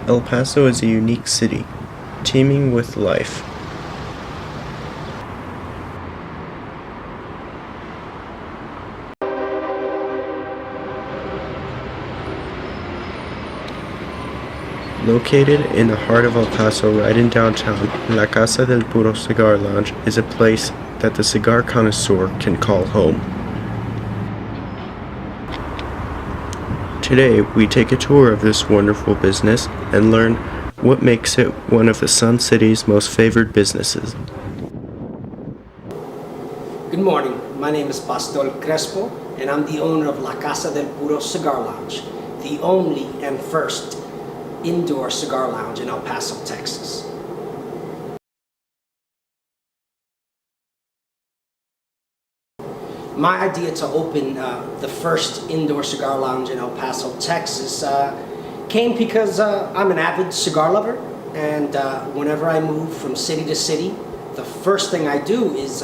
El Paso is a unique city, teeming with life. Located in the heart of El Paso, right in downtown, La Casa del Puro Cigar Lounge is a place that the cigar connoisseur can call home. Today, we take a tour of this wonderful business and learn what makes it one of the Sun City's most favored businesses. Good morning, my name is Pastor Crespo, and I'm the owner of La Casa del Puro Cigar Lounge, the only and first indoor cigar lounge in El Paso, Texas. My idea to open the first indoor cigar lounge in El Paso, Texas came because I'm an avid cigar lover, and whenever I move from city to city, the first thing I do is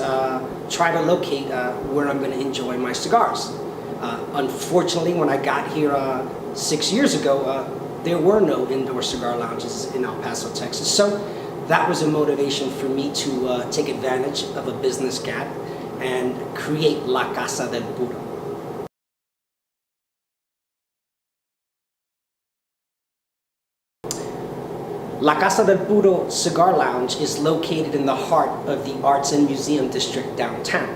try to locate where I'm going to enjoy my cigars. Unfortunately, when I got here 6 years ago, there were no indoor cigar lounges in El Paso, Texas. So that was a motivation for me to take advantage of a business gap and create La Casa del Puro. La Casa del Puro Cigar Lounge is located in the heart of the Arts and Museum District downtown.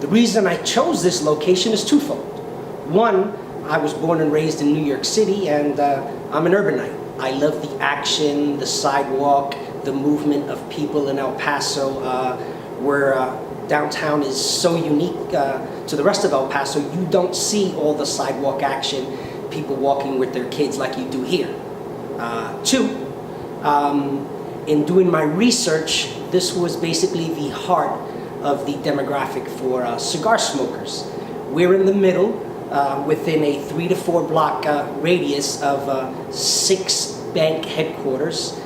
The reason I chose this location is twofold. One, I was born and raised in New York City, and I'm an urbanite. I love the action, the sidewalk, the movement of people in El Paso, where downtown is so unique to the rest of El Paso. You don't see all the sidewalk action, people walking with their kids like you do here. Two, in doing my research, this was basically the heart of the demographic for cigar smokers. We're in the middle, within a 3 to 4 block radius of 6 bank headquarters,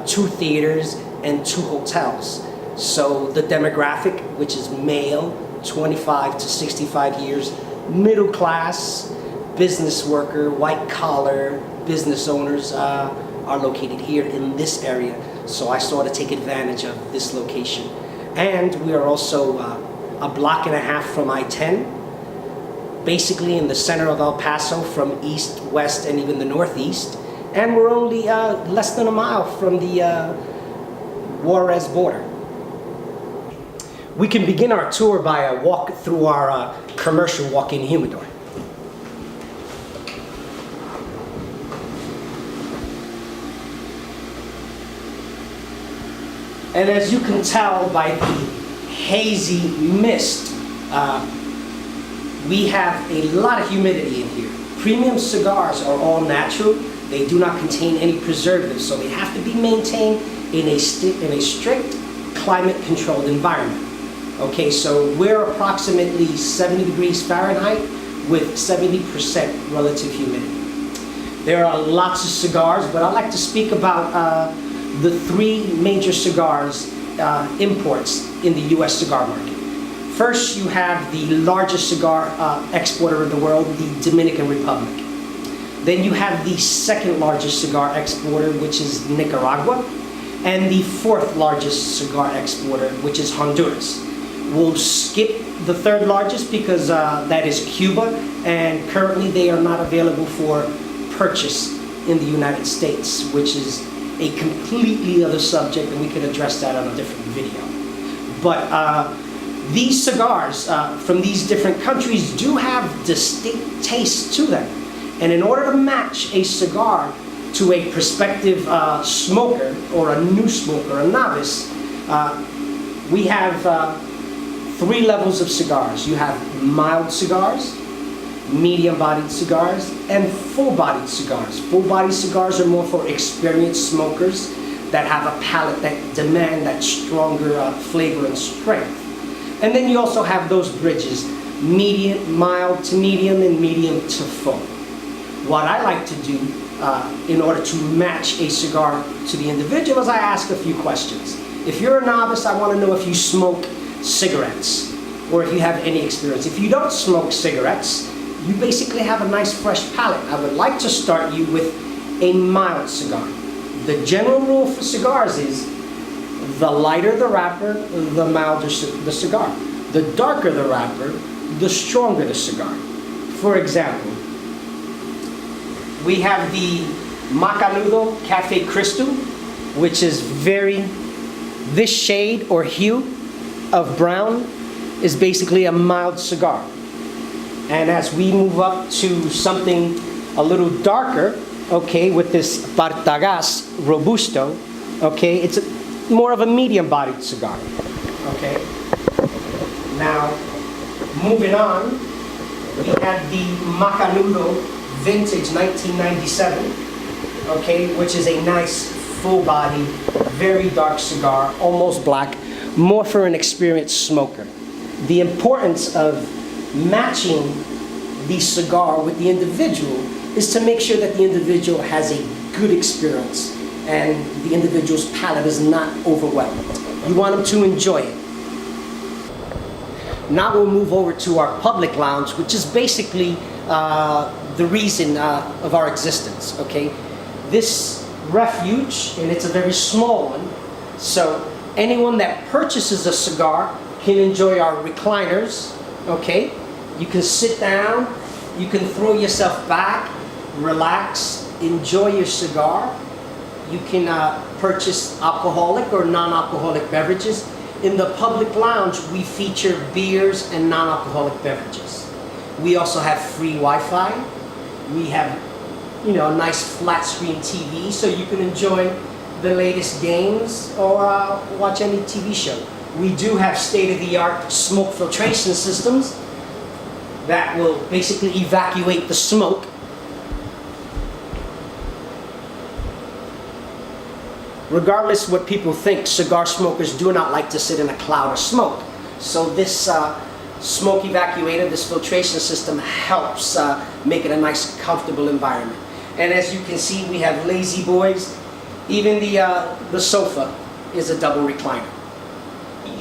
2 theaters, and 2 hotels. So the demographic, which is male, 25 to 65 years, middle class, business worker, white collar, business owners are located here in this area. So I sort of take advantage of this location. And we are also a block and a half from I-10, basically in the center of El Paso from east, west, and even the northeast. And we're only less than a mile from the Juarez border. We can begin our tour by a walk through our commercial walk-in humidor. And as you can tell by the hazy mist, we have a lot of humidity in here. Premium cigars are all natural. They do not contain any preservatives, so they have to be maintained in a strict climate-controlled environment. Okay, so we're approximately 70 degrees Fahrenheit with 70% relative humidity. There are lots of cigars, but I'd like to speak about the 3 major cigars imports in the U.S. cigar market. First, you have the largest cigar exporter in the world, the Dominican Republic. Then you have the second largest cigar exporter, which is Nicaragua, and the 4th largest cigar exporter, which is Honduras. We'll skip the 3rd largest because that is Cuba, and currently they are not available for purchase in the United States, which is a completely other subject, and we could address that on a different video. But these cigars from these different countries do have distinct tastes to them. And in order to match a cigar to a prospective smoker or a new smoker, a novice, we have 3 levels of cigars. You have mild cigars, medium-bodied cigars, and full-bodied cigars. Full-bodied cigars are more for experienced smokers that have a palate that demand that stronger flavor and strength. And then you also have those bridges, medium, mild to medium, and medium to full. What I like to do in order to match a cigar to the individual is I ask a few questions. If you're a novice, I want to know if you smoke cigarettes or if you have any experience. If you don't smoke cigarettes, you basically have a nice fresh palate. I would like to start you with a mild cigar. The general rule for cigars is the lighter the wrapper, the milder the cigar. The darker the wrapper, the stronger the cigar. For example, we have the Macanudo Cafe Crystal, which is this shade or hue of brown is basically a mild cigar. And as we move up to something a little darker, okay, with this Partagas Robusto, okay, it's more of a medium-bodied cigar, okay. Now, moving on, we have the Macanudo Vintage 1997, okay, which is a nice, full-bodied, very dark cigar, almost black, more for an experienced smoker. The importance of matching the cigar with the individual is to make sure that the individual has a good experience and the individual's palate is not overwhelmed. You want them to enjoy it. Now we'll move over to our public lounge, which is basically the reason of our existence, okay? This refuge, and it's a very small one, so anyone that purchases a cigar can enjoy our recliners, okay? You can sit down, you can throw yourself back, relax, enjoy your cigar. You can purchase alcoholic or non-alcoholic beverages. In the public lounge, we feature beers and non-alcoholic beverages. We also have free Wi-Fi. We have, a nice flat screen TV so you can enjoy the latest games or watch any TV show. We do have state-of-the-art smoke filtration systems that will basically evacuate the smoke. Regardless what people think, cigar smokers do not like to sit in a cloud of smoke. So this smoke evacuator, this filtration system helps make it a nice, comfortable environment. And as you can see, we have lazy boys. Even the sofa is a double recliner.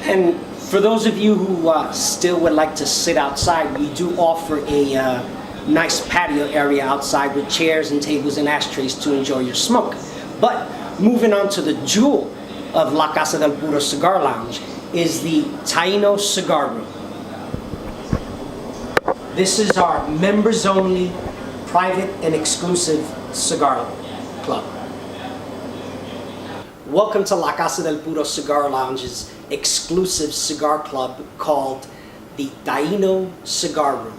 And for those of you who still would like to sit outside, we do offer a nice patio area outside with chairs and tables and ashtrays to enjoy your smoke. But moving on to the jewel of La Casa del Puro Cigar Lounge is the Daino Cigar Room. This is our members-only, private and exclusive cigar club. Welcome to La Casa del Puro Cigar Lounge's exclusive cigar club called the Daino Cigar Room.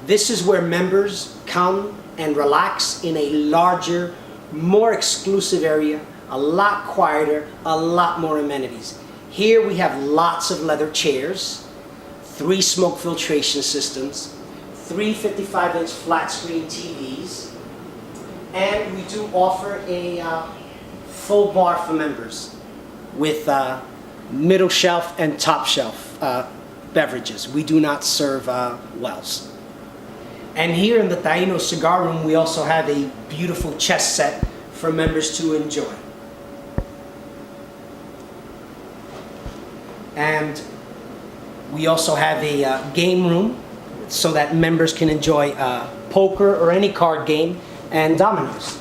This is where members come and relax in a larger, more exclusive area, a lot quieter, a lot more amenities. Here we have lots of leather chairs, 3 smoke filtration systems, 3 55-inch flat screen TVs, and we do offer a full bar for members with middle shelf and top shelf beverages. We do not serve wells. And here in the Daino Cigar Room, we also have a beautiful chess set for members to enjoy. And we also have a game room so that members can enjoy poker or any card game and dominoes.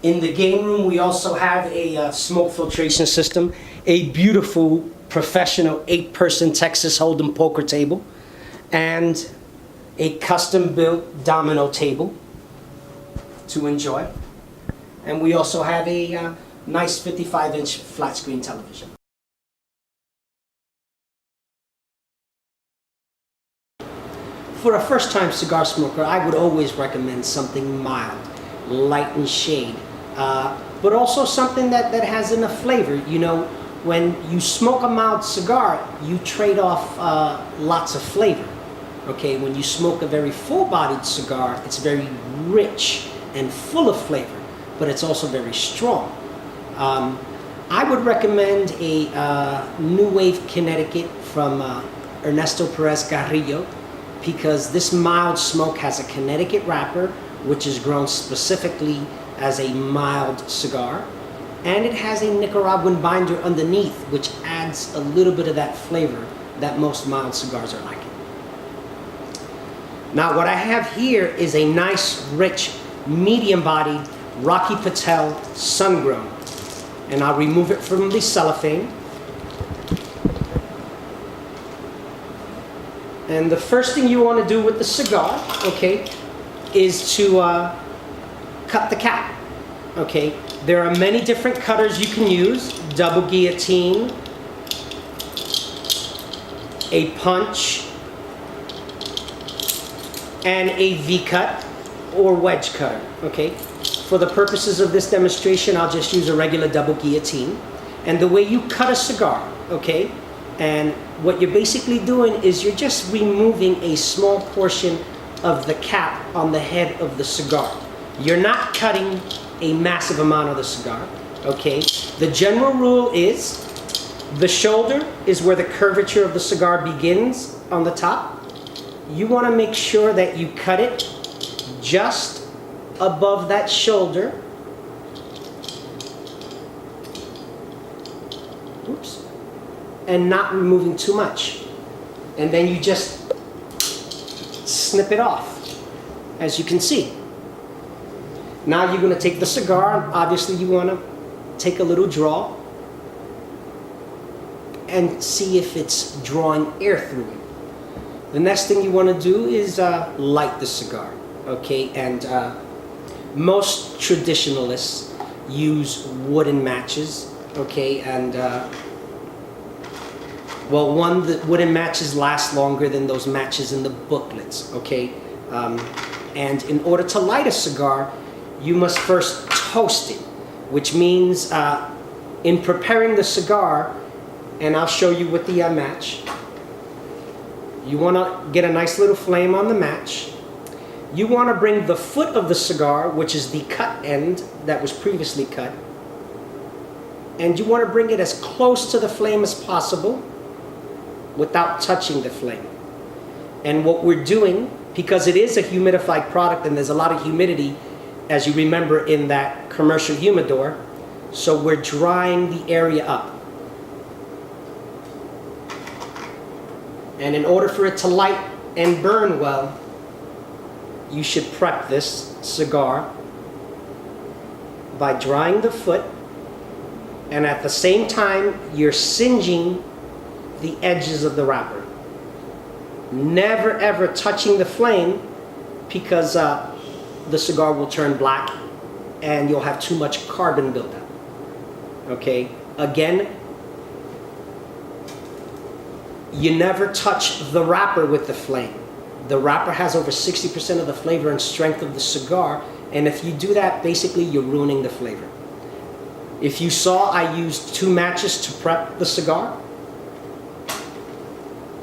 In the game room, we also have a smoke filtration system, a beautiful professional 8-person Texas Hold'em poker table, and a custom-built domino table to enjoy. And we also have a nice 55-inch flat-screen television. For a first-time cigar smoker, I would always recommend something mild, light in shade, but also something that has enough flavor. You know, when you smoke a mild cigar, you trade off lots of flavor. Okay, when you smoke a very full-bodied cigar, it's very rich and full of flavor, but it's also very strong. I would recommend a New Wave Connecticut from Ernesto Perez Carrillo, because this mild smoke has a Connecticut wrapper, which is grown specifically as a mild cigar, and it has a Nicaraguan binder underneath, which adds a little bit of that flavor that most mild cigars are lacking. Now what I have here is a nice, rich, medium-bodied Rocky Patel sun-grown. And I'll remove it from the cellophane. And the first thing you want to do with the cigar, okay, is to cut the cap, okay? There are many different cutters you can use: double guillotine, a punch, and a V-cut or wedge cutter, okay? For the purposes of this demonstration, I'll just use a regular double guillotine. And the way you cut a cigar, okay, and what you're basically doing is you're just removing a small portion of the cap on the head of the cigar. You're not cutting a massive amount of the cigar, okay? The general rule is the shoulder is where the curvature of the cigar begins on the top. You want to make sure that you cut it just above that shoulder. Oops. And not removing too much. And then you just snip it off, as you can see. Now you're going to take the cigar. Obviously you want to take a little draw and see if it's drawing air through it. The next thing you want to do is light the cigar, okay? And most traditionalists use wooden matches, okay? And well, the wooden matches last longer than those matches in the booklets, okay? And in order to light a cigar, you must first toast it, which means in preparing the cigar, and I'll show you with the match, you want to get a nice little flame on the match. You want to bring the foot of the cigar, which is the cut end that was previously cut, and you want to bring it as close to the flame as possible without touching the flame. And what we're doing, because it is a humidified product and there's a lot of humidity, as you remember, in that commercial humidor, so we're drying the area up. And in order for it to light and burn well, you should prep this cigar by drying the foot, and at the same time you're singeing the edges of the wrapper. Never ever touching the flame, because the cigar will turn black and you'll have too much carbon buildup. Okay, again, you never touch the wrapper with the flame. The wrapper has over 60% of the flavor and strength of the cigar, and if you do that, basically you're ruining the flavor. If you saw, I used 2 matches to prep the cigar.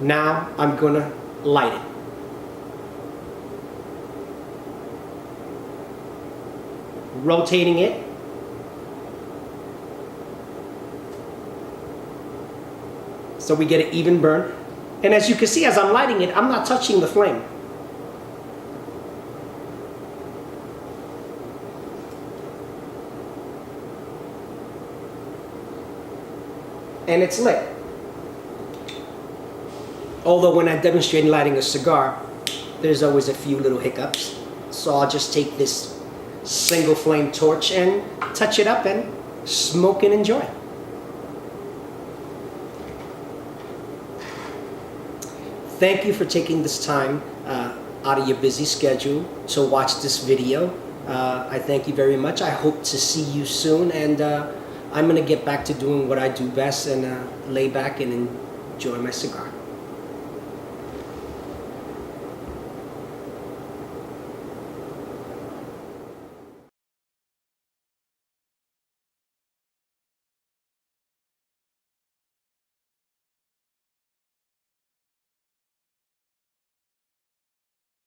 Now I'm gonna light it. Rotating it. So we get an even burn. And as you can see, as I'm lighting it, I'm not touching the flame. And it's lit. Although when I'm demonstrating lighting a cigar, there's always a few little hiccups. So I'll just take this single flame torch and touch it up and smoke and enjoy. Thank you for taking this time out of your busy schedule to watch this video. I thank you very much. I hope to see you soon, and I'm going to get back to doing what I do best and lay back and enjoy my cigar.